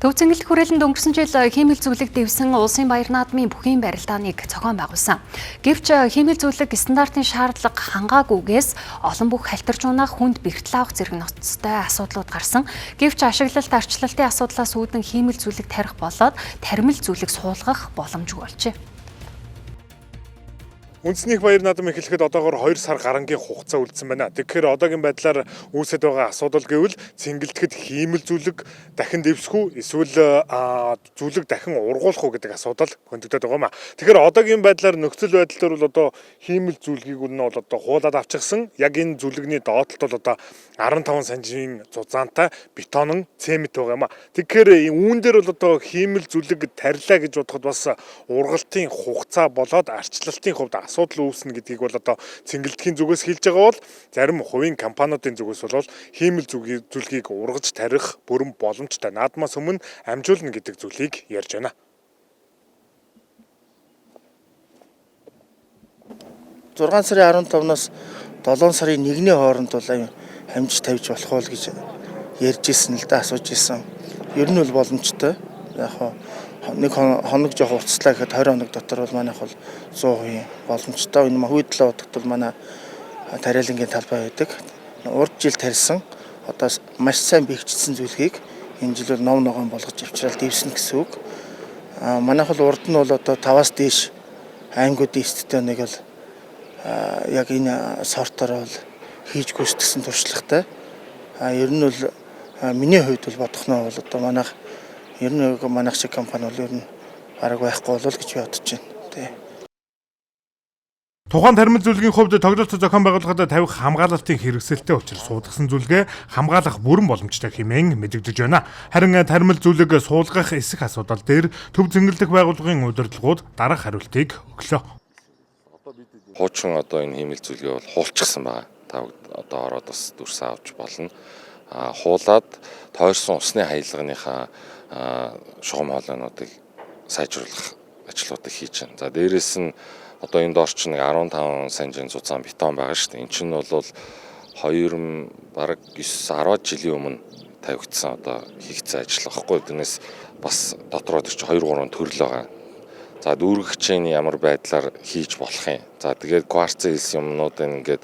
Төв цэнгэлдэх хүрээлэнд өнгөрсөн жил хиймэл зүйлэг дэвсэн улсын баяр наадмын бүхий барилдааныг зохион байгуулсан. Гэвч хиймэл зүйлэг стандартын шаардлага хангаагүйгээс олон бүх халтарч унах, хүнд бэртэл авах зэрэг ноцтой асуудлууд гарсан. Гэвч ашиглалт арчлалтын асуудлаас үүдэн хиймэл зүйлэг тарих болоод таримл зүйлэг суулгах боломжгүй болжээ. Үндэсний баяр наадам эхлэхэд одоогоор 2 сар гарангийн хугацаа үлдсэн байна. Тэгэхээр одоогийн байдлаар үүсэж байгаа асуудал гэвэл цэнгэлдэхэд хиймэл зүйлэг дахин дэвсэх үү эсвэл зүйлэг дахин ургуулах уу гэдэг асуудал хөндөгдөд байгаа юм а. Тэгэхээр одоогийн байдлаар нөхцөл байдал дээр бол одоо хиймэл зүйлгийг нь бол одоо хуулаад авчихсан. Яг энэ зүйлэгний доотлолт бол одоо 15 см зузаантай бетонн цемент байгаа юм а. Тэгэхээр үүн дээр бол одоо хиймэл зүйлэг тарилаа гэж бодоход бас ургалтын хугацаа болоод арчлалтын хувьд асуудал үүснэ гэдгийг бол одоо цэнгэлдэхийн зүгээс хэлж байгаа бол зарим хувийн компаниудын зүгээс бол хиймэл зүйлгийг ургаж тарих бүрэн боломжтой наадмаас өмнө амжуулна гэдэг зүйлийг ярьж байна. 6 сарын 15-наас 7 сарын 1-ний хооронд бол хамж тавьж болох уу гэж ярьж ирсэн л да, асууж ирсэн. Ер нь бол боломжтой. Яг нэг хоног жоох уртслаа гэхэд 20 хоног дотор бол манайх бол 100% боломжтой. Энэ хүйдлээ удагт бол манай тариалангийн талбай байдаг. Урд жил тарьсан одоо маш сайн бэхжсэн зүйлгийг энэ жил бол ногоон болгож авчраад дэвсэн гэсэн үг. Манайх бол урд нь бол одоо 5-аас дээш аймагуудын эсттэй нэг бол яг энэ сортоор бол хийж гүйцэтгсэн туршлагатай. Ер нь бол миний хувьд бол бодох нь бол одоо манайх ер нь манайх шиг компани бол ер нь арга байхгүй болов гэж бодож байна. Тэ. Тухайн таримл зүйлгийн хувьд тоглолтод зохион байгуулалтад тавих хамгаалалтын хэрэгсэлтэй учраас суудгасан зүйлгээ хамгаалах бүрэн боломжтой хэмээн мэдэгдэж байна. Харин таримл зүйлэг суулгах эсэх асуудал дээр төв цэнгэлдэх байгууллагын удирдлагууд дараах хариултыг өглөө. Хуучин одоо энэ хиймэл зүйлгээ бол хуулчихсан байгаа. Та одоо ороод бас дүрсээ авч болно. Хуулаад тойрсон усны хаялганыхаа шугам хоолойнуудыг сайжруулах ажлуудыг хийж байна. За дээрэс нь одоо энэ доор чинь 15 см зузаан бетон байгаа шүү дээ. Энд чинь бол бараг 9-10 жилийн өмнө тавигдсан одоо хийгдсэн ажил واخгүй. Тэрнээс бас дотроо тэр чинь 2-3 төрөл байгаа. За дүүргэгчийн ямар байдлаар хийж болох юм. За тэгээд кварцын хэлсэн юмнуудыг ингээд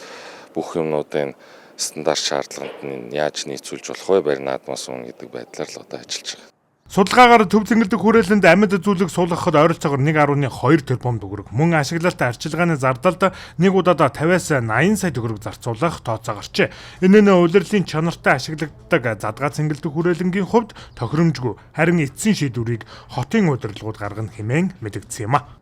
бүх юмнуудыг стандарт шаардлаганд нь яаж нийцүүлж болох вэ? Баяр наадмаас өмнө гэдэг байдлаар л одоо ажиллаж байгаа. Судалгаагаар төв цэнгэлдэх хүрээлэнд амьд зүйлэг суулгахад ойролцоогоор 1.2 тэрбум төгрөг, мөн ашиглалтын арчилгааны зардалд нэг удаад 50-аас 80 сая төгрөг зарцуулах тооцоо гарчээ. Энэ нь улирлын чанартай ашиглагддаг задгаа цэнгэлдэх хүрээлэнгийн хувьд тохиромжгүй, харин эцсийн шийдвэрийг хотын удирдлагууд гаргана хэмээн мэдэгдсэн юм а.